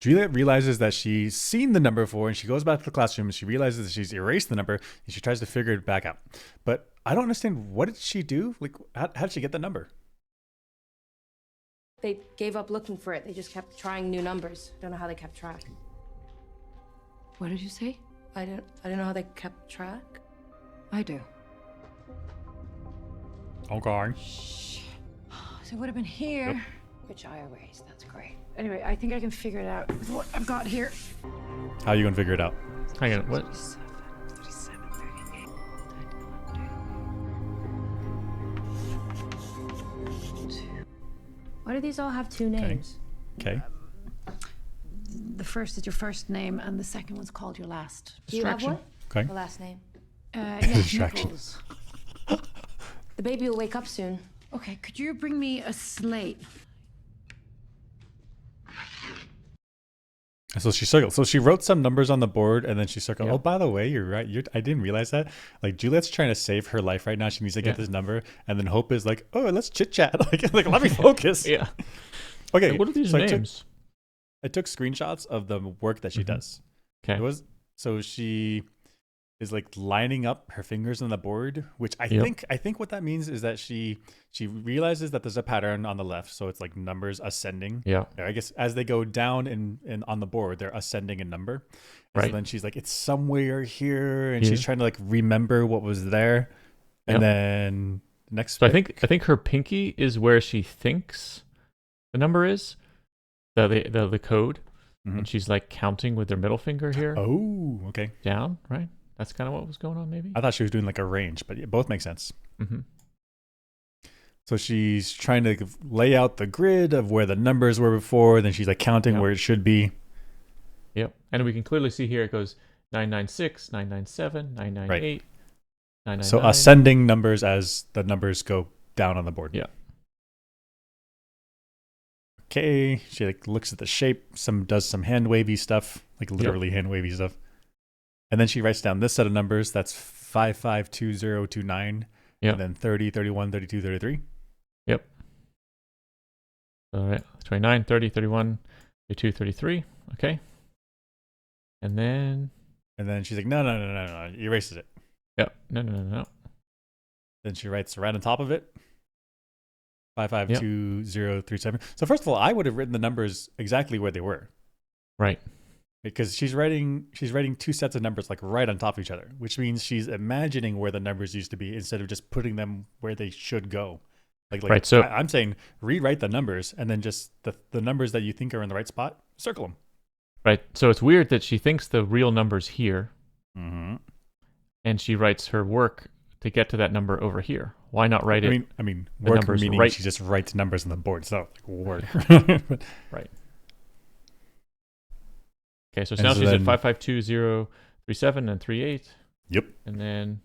Juliet realizes that she's seen the number before, and she goes back to the classroom and she realizes that she's erased the number and she tries to figure it back out. But I don't understand, what did she do? Like, how did she get the number? They gave up looking for it. They just kept trying new numbers. Don't know how they kept track. What did you say? I don't know how they kept track. I do. Okay. Shh. So it would have been here. Yep. Which I erased. That's great. Anyway, I think I can figure it out with what I've got here. How are you gonna figure it out? Hang on, what? 37, 38. Why do these all have two names? Okay. The first is your first name, and the second one's called your last. Do you have Distraction. one? Okay. The last name. Yeah, Distraction. Nichols. The baby will wake up soon. Okay, could you bring me a slate? So she circled. So she wrote some numbers on the board and then she circled. Yeah. Oh, by the way, you're right. I didn't realize that. Like, Juliet's trying to save her life right now. She needs to get Yeah. this number. And then Hope is like, oh, let's chit chat. Like, let me focus. Yeah. Okay. What are these so names? I took screenshots of the work that she does. Okay. It was, so she is like lining up her fingers on the board, which I Yep. think what that means is that she realizes that there's a pattern on the left. So it's like numbers ascending. Yeah. I guess as they go down in on the board, they're ascending in number. And Right. So then she's like, it's somewhere here, and Here. she's trying to like remember what was there. And Yep. then the next. So I pic- think her pinky is where she thinks the number is, the code, Mhm. and she's like counting with her middle finger here Oh, okay. down, right? That's kind of what was going on, maybe. I thought she was doing like a range, but yeah, both make sense. Mm-hmm. So she's trying to lay out the grid of where the numbers were before. Then she's like counting Yep. where it should be. Yep. And we can clearly see here it goes 996, 997, 998, 999. So ascending numbers as the numbers go down on the board. Yeah. Okay. She like looks at the shape. Does some hand wavy stuff, like literally hand wavy stuff. And then she writes down this set of numbers. That's 552029. Yep. And then 30, 31, 32, 33. Yep. All right. 29, 30, 31, 32, 33. Okay. And then, And then she's like, no. Erases it. yep. No. Then she writes right on top of it 552037. So first of all, I would have written the numbers exactly where they were, Right. because she's writing two sets of numbers like right on top of each other, which means she's imagining where the numbers used to be instead of just putting them where they should go. Like Right, so- I'm saying rewrite the numbers and then just the numbers that you think are in the right spot, circle them. Right. So it's weird that she thinks the real number's here, Mm-hmm. and she writes her work to get to that number over here. Why not write it? I mean, the work numbers meaning right- she just writes numbers on the board. It's not like work. But- Right. Okay, so And now so she's at then- 552037 and 38, Yep. and then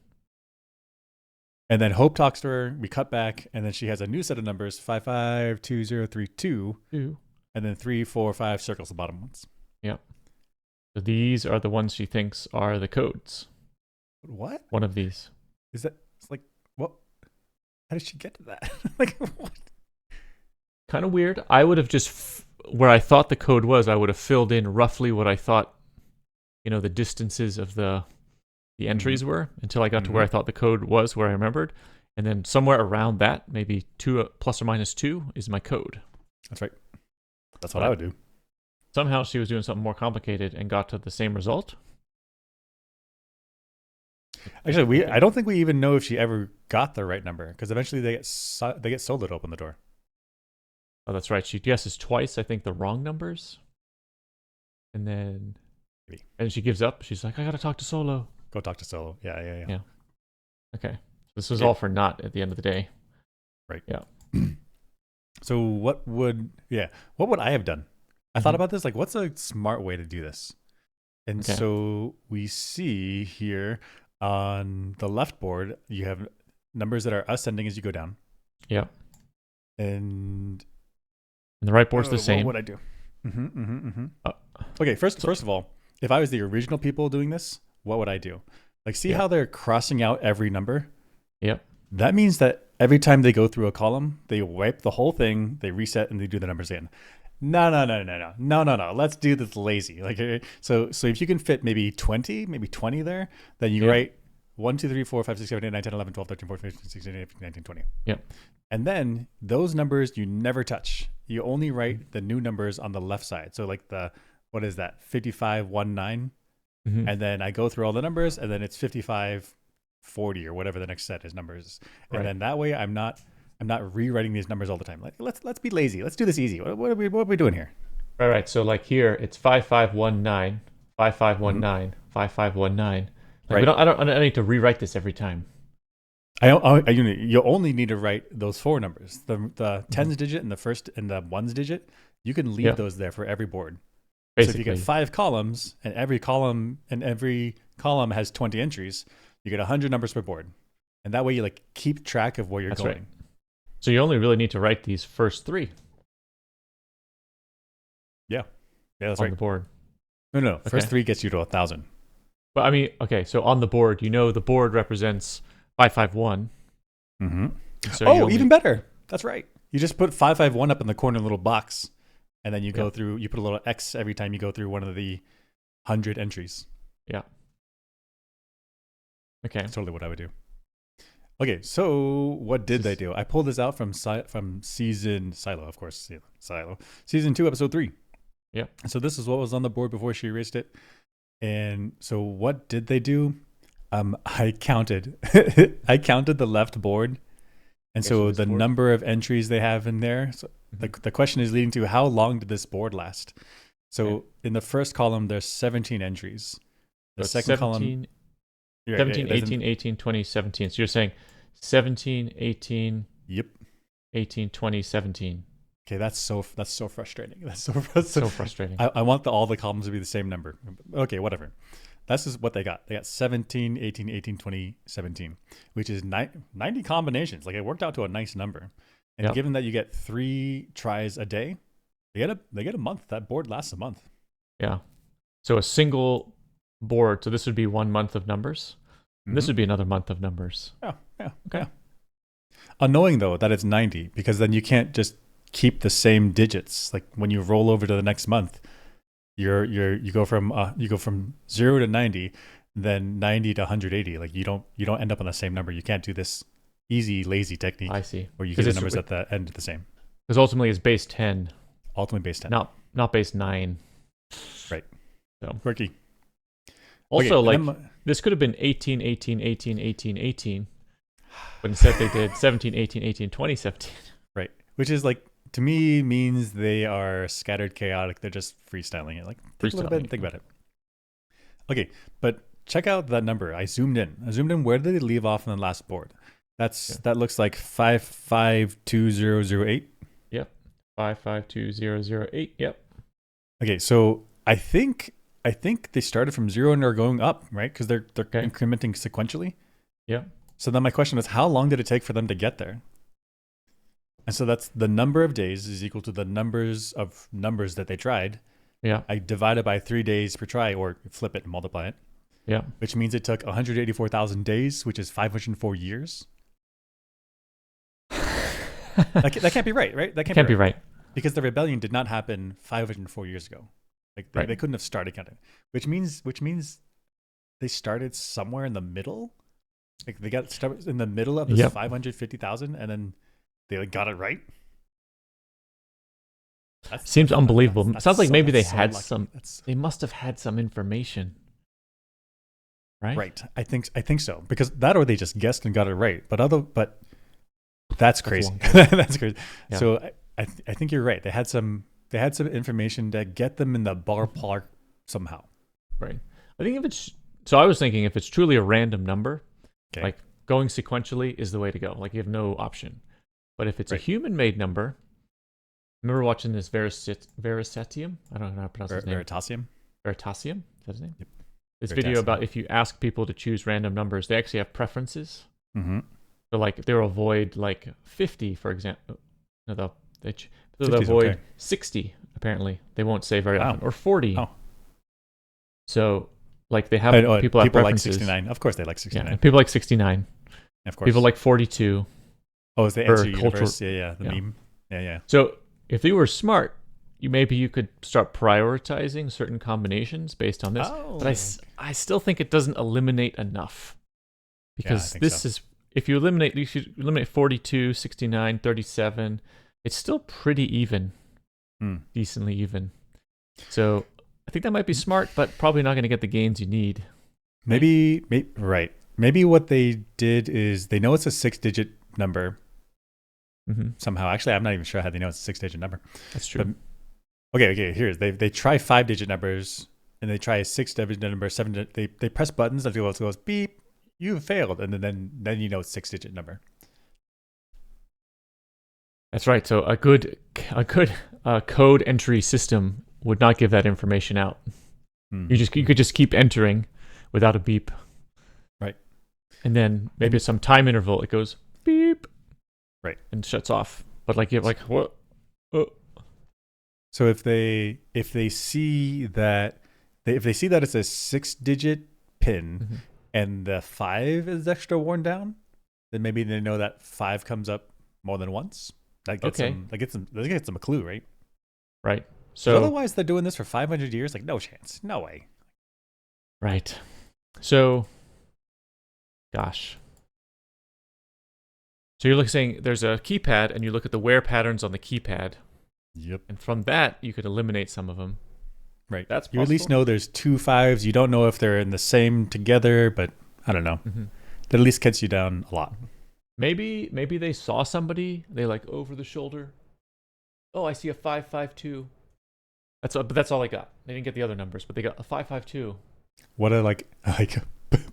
And then Hope talks to her. We cut back, and then she has a new set of numbers: 552032, 2. and then 345 circles the bottom ones. So these are the ones she thinks are the codes. What One of these. is that? It's like what? How did she get to that? Like what? Kind of weird. I would have just, where I thought the code was, I would have filled in roughly what I thought, the distances of the entries were until I got to where I thought the code was, where I remembered. And then somewhere around that, maybe 2 plus or minus 2 is my code. That's right. That's what I would do. Somehow she was doing something more complicated and got to the same result. Actually, I don't think we even know if she ever got the right number, because eventually they get Solo to open the door. Oh, that's right. She guesses twice, I think, the wrong numbers. And then Maybe. and she gives up. She's like, I got to talk to Solo. Go talk to Solo. Yeah. Yeah. Okay. This was Yeah. all for naught at the end of the day. Right. Yeah. So what would I have done? I thought Mhm. about this, like, what's a smart way to do this? And Okay. so we see here on the left board, you have numbers that are ascending as you go down. Yeah. And And the right board's the same. What would I do? Uh, Okay, first of all, if I was the original people doing this, what would I do? Like, see Yeah. how they're crossing out every number? Yep. That means that every time they go through a column, they wipe the whole thing, they reset, and they do the numbers again. No. Let's do this lazy. Like, so if you can fit maybe 20 there, then you write 1, 2, 3, 4, 5, 6, 7, 8, 9, 10, 11, 12, 13, 14, 15, 16, 17, 18, 19, 20. Yep. And then those numbers you never touch. You only write the new numbers on the left side. So like what is that? 5519. Mm-hmm. And then I go through all the numbers, and then it's 5540 or whatever the next set is numbers. And then that way I'm not rewriting these numbers all the time. Like let's be lazy. Let's do this easy. What are we doing here? Right. So like here it's 5519, 5519, 5519. Like Right. I don't need to rewrite this every time. You only need to write those four numbers. The tens digit and the first and the ones digit. You can leave those there for every board. Basically. So if you get 5 columns and every column has 20 entries, you get 100 numbers per board. And that way you like keep track of where you're going. Right. So you only really need to write these first 3. Yeah, that's on right. the board. No. Okay. First 3 gets you to 1,000. But I mean, okay, so on the board, the board represents 551. Mm-hmm. So even better. That's right. You just put 551 up in the corner, little box, and then you go through. You put a little X every time you go through one of the 100 entries. Yeah. Okay. That's totally what I would do. Okay, so what did they do? I pulled this out from season Silo, of course, Silo, season 2, episode 3. Yeah. So this is what was on the board before she erased it. And so what did they do? I counted. I counted the left board, and so the number of entries they have in there. So the question is leading to how long did this board last? So in the first column, there's 17 entries. The second column. 17, 18, 18, 20, 17. So you're saying 17, 18, Yep. 18, 20, 17. Okay, that's so frustrating. That's so frustrating. I want all the columns to be the same number. Okay, whatever. That's just what they got. They got 17, 18, 18, 20, 17, which is 90 combinations. Like it worked out to a nice number. And given that you get 3 tries a day, they get a month. That board lasts a month. Yeah. So a single board. So this would be 1 month of numbers. Mm-hmm. This would be another month of numbers. Yeah. Okay. Yeah. Annoying though that it's 90, because then you can't just keep the same digits. Like when you roll over to the next month, you go from 0 to 90, then 90 to 180. Like you don't end up on the same number. You can't do this easy lazy technique. I see. Where you get the numbers at the end the same. Because ultimately it's base 10. Ultimately base 10. Not base 9. Right. So quirky. Also, okay, this could have been 18, 18, 18, 18, 18. But instead they did 17, 18, 18, 20, 17. Right. Which is like, to me, means they are scattered chaotic. They're just freestyling it. Like, take a little bit and think about it. Okay, but check out that number. I zoomed in. Where did they leave off on the last board? That looks like 552008. Yep. 552008. Yep. Okay, so I think they started from 0 and are going up, right? Because they're incrementing sequentially. Yeah. So then my question was, how long did it take for them to get there? And so that's the number of days is equal to the numbers of numbers that they tried. Yeah. I divide it by 3 days per try, or flip it and multiply it. Yeah. Which means it took 184,000 days, which is 504 years. that can't be right? That can't be right. Because the rebellion did not happen 504 years ago. Like they couldn't have started counting, which means they started somewhere in the middle. Like they got started in the middle of this 550,000, and then they got it right. Seems unbelievable. Sounds like maybe they had lucky. some. They must have had some information, right? Right. I think so, because that, or they just guessed and got it right. But that's crazy. That's crazy. Yeah. So I think you're right. They had some information to get them in the ballpark somehow. Right. I think I was thinking if it's truly a random number, like going sequentially is the way to go. Like you have no option. But if it's a human-made number, I remember watching this Verisatium. I don't know how to pronounce his name. Veritasium? Is that his name? Yep. This video about if you ask people to choose random numbers, they actually have preferences. Mm-hmm. So like they'll avoid like 50, for example. No, they'll avoid 60. Apparently, they won't say very often, or 40. Oh. So like they have people have preferences. Like 69. Of course, they like 69. Yeah, people like 69. Of course. People like 42. Oh, it's the answer universe. Yeah, the meme. Yeah. So if they were smart, maybe you could start prioritizing certain combinations based on this. Oh. But I still think it doesn't eliminate enough. Because think this so. is, if you should eliminate 42, 69, 37, it's still pretty even, decently even. So I think that might be smart, but probably not going to get the gains you need. Maybe right. Maybe what they did is they know it's a 6-digit number somehow. Actually, I'm not even sure how they know it's a 6-digit number. That's true. But, okay. Here's they try 5-digit numbers and they try a 6-digit number, 7. They press buttons until it goes beep. You failed, and then you know it's 6-digit number. That's right. So a good code entry system would not give that information out. You could just keep entering without a beep. Right. And then maybe some time interval it goes beep. Right. And shuts off. But like what? Oh. So if they see that it's a 6-digit pin and the 5 is extra worn down, then maybe they know that 5 comes up more than once. That gets them a clue, right? Right. So otherwise they're doing this for 500 years. Like, no chance, no way. Right. So, gosh. So you're saying there's a keypad, and you look at the wear patterns on the keypad. Yep. And from that, you could eliminate some of them. Right. That's you possible. at least know there's 2 5s. You don't know if they're in the same together, but I don't know. That at least cuts you down a lot. Maybe they saw somebody. They like over the shoulder. Oh, I see a 552. But that's all they got. They didn't get the other numbers, but they got a 552. What a like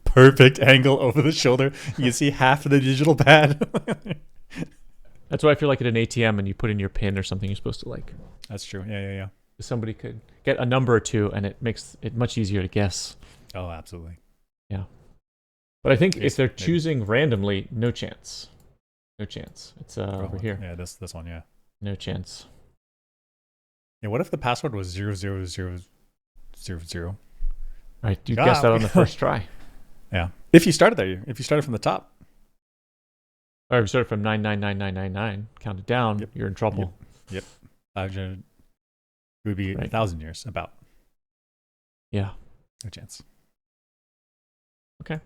perfect angle over the shoulder. You can see half of the digital pad. That's why I feel like at an ATM and you put in your PIN or something you're supposed to like. That's true. Yeah. Somebody could get a number or two, and it makes it much easier to guess. Oh, absolutely. Yeah. But I think if they're choosing randomly, no chance. No chance. It's over here. Yeah, this one, yeah. No chance. Yeah, what if the password was 00000? Right, you guessed that on the first try. Yeah. If you started there, if you started from the top. Or if you started from 99999, counted down, you're in trouble. Yep. It would be 1,000 years, about. Yeah. No chance. Okay.